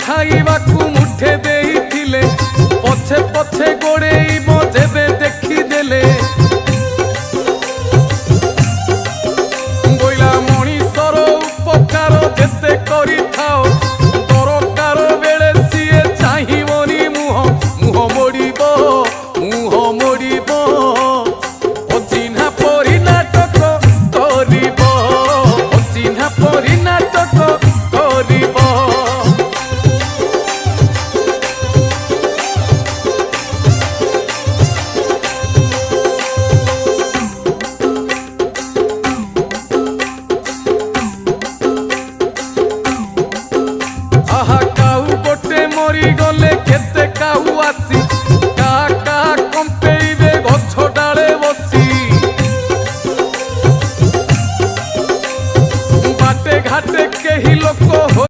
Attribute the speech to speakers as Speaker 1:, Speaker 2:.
Speaker 1: ଖାଇବାକୁ ମୁଠେ ଦେଇଥିଲେ ପଛେ ପଛେ ଗୋଡ଼େଇବ ଯେବେ ଦେଖିଦେଲେ ବୋଇଲା ମଣିଷର ଉପକାର ଯେତେ କରିଥାଅ ଦରକାର ବେଳେ ସିଏ ଚାହିଁବନି ମୁହଁ ମୋଡ଼ିବ ଅଚିହ୍ନା ପରି ନାଟକ କରିବ ଅଚିହ୍ନା ପରି ନାଟକ କରିବ। আহা কাউ গোটে মরি গলে কেতে কাউ আসি